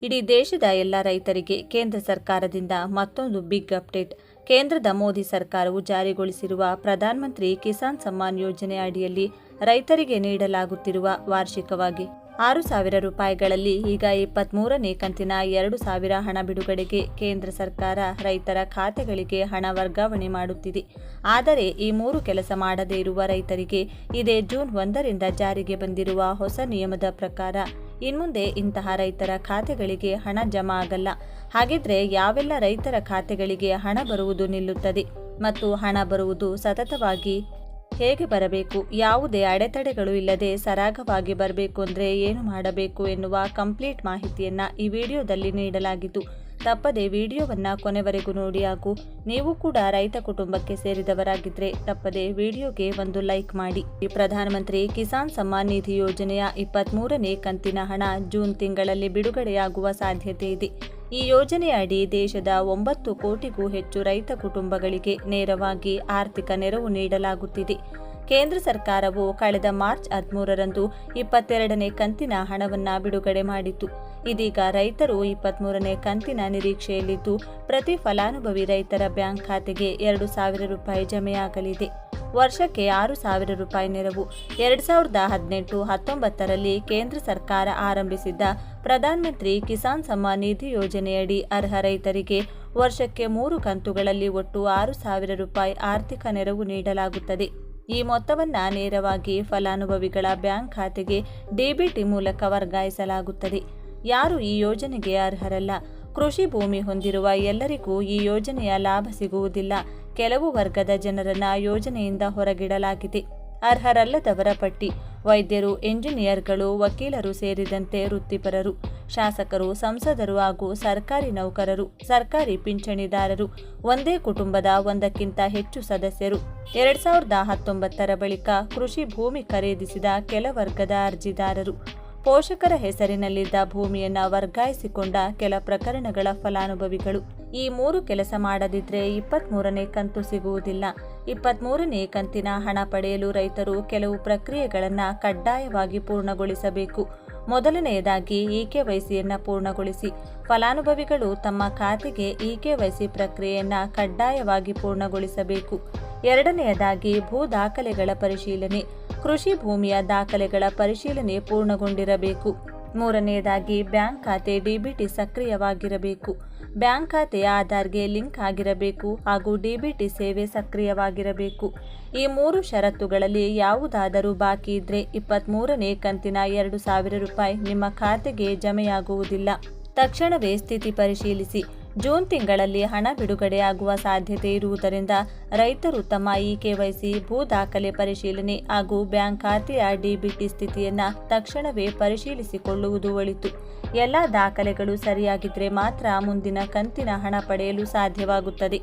ಇಡೀ ದೇಶದ ಎಲ್ಲ ರೈತರಿಗೆ ಕೇಂದ್ರ ಸರ್ಕಾರದಿಂದ ಮತ್ತೊಂದು ಬಿಗ್ ಅಪ್ಡೇಟ್. ಕೇಂದ್ರದ ಮೋದಿ ಸರ್ಕಾರವು ಜಾರಿಗೊಳಿಸಿರುವ ಪ್ರಧಾನಮಂತ್ರಿ ಕಿಸಾನ್ ಸಮ್ಮಾನ್ ಯೋಜನೆ ಅಡಿಯಲ್ಲಿ ರೈತರಿಗೆ ನೀಡಲಾಗುತ್ತಿರುವ ವಾರ್ಷಿಕವಾಗಿ 6,000 ರೂಪಾಯಿಗಳಲ್ಲಿ ಈಗ 23ನೇ ಕಂತಿನ 2,000 ಹಣ ಬಿಡುಗಡೆಗೆ ಕೇಂದ್ರ ಸರ್ಕಾರ ರೈತರ ಖಾತೆಗಳಿಗೆ ಹಣ ವರ್ಗಾವಣೆ ಮಾಡುತ್ತಿದೆ. ಆದರೆ ಈ 3 ಕೆಲಸ ಮಾಡದೇ ಇರುವ ರೈತರಿಗೆ ಇದೇ ಜೂನ್ 1ರಿಂದ ಜಾರಿಗೆ ಬಂದಿರುವ ಹೊಸ ನಿಯಮದ ಪ್ರಕಾರ ಇನ್ಮುಂದೆ ಇಂತಹ ರೈತರ ಖಾತೆಗಳಿಗೆ ಹಣ ಜಮಾ ಆಗಲ್ಲ. ಹಾಗಿದ್ರೆ ಯಾವೆಲ್ಲ ರೈತರ ಖಾತೆಗಳಿಗೆ ಹಣ ಬರುವುದು ನಿಲ್ಲುತ್ತದೆ ಮತ್ತು ಹಣ ಬರುವುದು ಸತತವಾಗಿ ಹೇಗೆ ಬರಬೇಕು, ಯಾವುದೇ ಅಡೆತಡೆಗಳು ಇಲ್ಲದೆ ಸರಾಗವಾಗಿ ಬರಬೇಕು ಅಂದರೆ ಏನು ಮಾಡಬೇಕು ಎನ್ನುವ ಕಂಪ್ಲೀಟ್ ಮಾಹಿತಿಯನ್ನ ಈ ವಿಡಿಯೋದಲ್ಲಿ ನೀಡಲಾಗಿದ್ದು, ತಪ್ಪದೆ ವಿಡಿಯೋವನ್ನ ಕೊನೆವರೆಗೂ ನೋಡಿ. ಹಾಗೂ ನೀವು ಕೂಡ ರೈತ ಕುಟುಂಬಕ್ಕೆ ಸೇರಿದವರಾಗಿದ್ದರೆ ತಪ್ಪದೆ ವಿಡಿಯೋಗೆ ಒಂದು ಲೈಕ್ ಮಾಡಿ. ಈ ಪ್ರಧಾನಮಂತ್ರಿ ಕಿಸಾನ್ ಸಮ್ಮಾನ್ ನಿಧಿ ಯೋಜನೆಯ 23ನೇ ಕಂತಿನ ಹಣ ಜೂನ್ ತಿಂಗಳಲ್ಲಿ ಬಿಡುಗಡೆಯಾಗುವ ಸಾಧ್ಯತೆ ಇದೆ. ಈ ಯೋಜನೆಯ ಅಡಿ ದೇಶದ 9 ಕೋಟಿಗೂ ಹೆಚ್ಚು ರೈತ ಕುಟುಂಬಗಳಿಗೆ ನೇರವಾಗಿ ಆರ್ಥಿಕ ನೆರವು ನೀಡಲಾಗುತ್ತಿದೆ. ಕೇಂದ್ರ ಸರ್ಕಾರವು ಕಳೆದ ಮಾರ್ಚ್ 13ರಂದು 22ನೇ ಕಂತಿನ ಹಣವನ್ನು ಬಿಡುಗಡೆ ಮಾಡಿತ್ತು. ಇದೀಗ ರೈತರು 23ನೇ ಕಂತಿನ ನಿರೀಕ್ಷೆಯಲ್ಲಿದ್ದು, ಪ್ರತಿ ಫಲಾನುಭವಿ ರೈತರ ಬ್ಯಾಂಕ್ ಖಾತೆಗೆ 2,000 ರೂಪಾಯಿ ಜಮೆಯಾಗಲಿದೆ. ವರ್ಷಕ್ಕೆ 6,000 ರೂಪಾಯಿ ನೆರವು. 2018-19ರಲ್ಲಿ ಕೇಂದ್ರ ಸರ್ಕಾರ ಆರಂಭಿಸಿದ್ದ ಪ್ರಧಾನಮಂತ್ರಿ ಕಿಸಾನ್ ಸಮ್ಮಾನ್ ನಿಧಿ ಯೋಜನೆಯಡಿ ಅರ್ಹ ರೈತರಿಗೆ ವರ್ಷಕ್ಕೆ 3 ಕಂತುಗಳಲ್ಲಿ ಒಟ್ಟು 6,000 ರೂಪಾಯಿ ಆರ್ಥಿಕ ನೆರವು ನೀಡಲಾಗುತ್ತದೆ. ಈ ಮೊತ್ತವನ್ನು ನೇರವಾಗಿ ಫಲಾನುಭವಿಗಳ ಬ್ಯಾಂಕ್ ಖಾತೆಗೆ ಡಿಬಿಟಿ ಮೂಲಕ ವರ್ಗಾಯಿಸಲಾಗುತ್ತದೆ. ಯಾರು ಈ ಯೋಜನೆಗೆ ಅರ್ಹರಲ್ಲ? ಕೃಷಿ ಭೂಮಿ ಹೊಂದಿರುವ ಎಲ್ಲರಿಗೂ ಈ ಯೋಜನೆಯ ಲಾಭ ಸಿಗುವುದಿಲ್ಲ. ಕೆಲವು ವರ್ಗದ ಜನರನ್ನ ಯೋಜನೆಯಿಂದ ಹೊರಗಿಡಲಾಗಿದೆ. ಅರ್ಹರಲ್ಲದವರ ಪಟ್ಟಿ: ವೈದ್ಯರು, ಎಂಜಿನಿಯರ್ಗಳು, ವಕೀಲರು ಸೇರಿದಂತೆ ವೃತ್ತಿಪರರು, ಶಾಸಕರು, ಸಂಸದರು ಹಾಗೂ ಸರ್ಕಾರಿ ನೌಕರರು, ಸರ್ಕಾರಿ ಪಿಂಚಣಿದಾರರು, ಒಂದೇ ಕುಟುಂಬದ ಒಂದಕ್ಕಿಂತ ಹೆಚ್ಚು ಸದಸ್ಯರು, 2019ರ ಬಳಿಕ ಕೃಷಿ ಭೂಮಿ ಖರೀದಿಸಿದ ಕೆಲ ವರ್ಗದ ಅರ್ಜಿದಾರರು, ಪೋಷಕರ ಹೆಸರಿನಲ್ಲಿದ್ದ ಭೂಮಿಯನ್ನು ವರ್ಗಾಯಿಸಿಕೊಂಡ ಕೆಲ ಪ್ರಕರಣಗಳ ಫಲಾನುಭವಿಗಳು. ಈ 3 ಕೆಲಸ ಮಾಡದಿದ್ರೆ 23ನೇ ಕಂತು ಸಿಗುವುದಿಲ್ಲ. 23ನೇ ಕಂತಿನ ಹಣ ಪಡೆಯಲು ರೈತರು ಕೆಲವು ಪ್ರಕ್ರಿಯೆಗಳನ್ನು ಕಡ್ಡಾಯವಾಗಿ ಪೂರ್ಣಗೊಳಿಸಬೇಕು. ಮೊದಲನೆಯದಾಗಿ ಇಕೆವೈಸಿಯನ್ನು ಪೂರ್ಣಗೊಳಿಸಿ. ಫಲಾನುಭವಿಗಳು ತಮ್ಮ ಖಾತೆಗೆ ಇಕೆವೈಸಿ ಪ್ರಕ್ರಿಯೆಯನ್ನು ಕಡ್ಡಾಯವಾಗಿ ಪೂರ್ಣಗೊಳಿಸಬೇಕು. ಎರಡನೆಯದಾಗಿ ಭೂ ದಾಖಲೆಗಳ ಪರಿಶೀಲನೆ. ಕೃಷಿ ಭೂಮಿಯ ದಾಖಲೆಗಳ ಪರಿಶೀಲನೆ ಪೂರ್ಣಗೊಂಡಿರಬೇಕು. ಮೂರನೆಯದಾಗಿ ಬ್ಯಾಂಕ್ ಖಾತೆ ಡಿಬಿಟಿ ಸಕ್ರಿಯವಾಗಿರಬೇಕು. ಬ್ಯಾಂಕ್ ಖಾತೆಯ ಆಧಾರ್ಗೆ ಲಿಂಕ್ ಆಗಿರಬೇಕು ಹಾಗೂ ಡಿಬಿಟಿ ಸೇವೆ ಸಕ್ರಿಯವಾಗಿರಬೇಕು. ಈ 3 ಷರತ್ತುಗಳಲ್ಲಿ ಯಾವುದಾದರೂ ಬಾಕಿ ಇದ್ರೆ 23ನೇ ಕಂತಿನ 2,000 ರೂಪಾಯಿ ನಿಮ್ಮ ಖಾತೆಗೆ ಜಮೆಯಾಗುವುದಿಲ್ಲ. ತಕ್ಷಣವೇ ಸ್ಥಿತಿ ಪರಿಶೀಲಿಸಿ. ಜೂನ್ ತಿಂಗಳಲ್ಲಿ ಹಣ ಬಿಡುಗಡೆಯಾಗುವ ಸಾಧ್ಯತೆ ಇರುವುದರಿಂದ ರೈತರು ತಮ್ಮ ಇಕೆವೈಸಿ, ಭೂ ದಾಖಲೆ ಪರಿಶೀಲನೆ ಹಾಗೂ ಬ್ಯಾಂಕ್ ಖಾತೆಯ ಡಿಬಿಟಿ ಸ್ಥಿತಿಯನ್ನು ತಕ್ಷಣವೇ ಪರಿಶೀಲಿಸಿಕೊಳ್ಳುವುದು ಒಳಿತು. ಎಲ್ಲ ದಾಖಲೆಗಳು ಸರಿಯಾಗಿದ್ದರೆ ಮಾತ್ರ ಮುಂದಿನ ಕಂತಿನ ಹಣ ಪಡೆಯಲು ಸಾಧ್ಯವಾಗುತ್ತದೆ.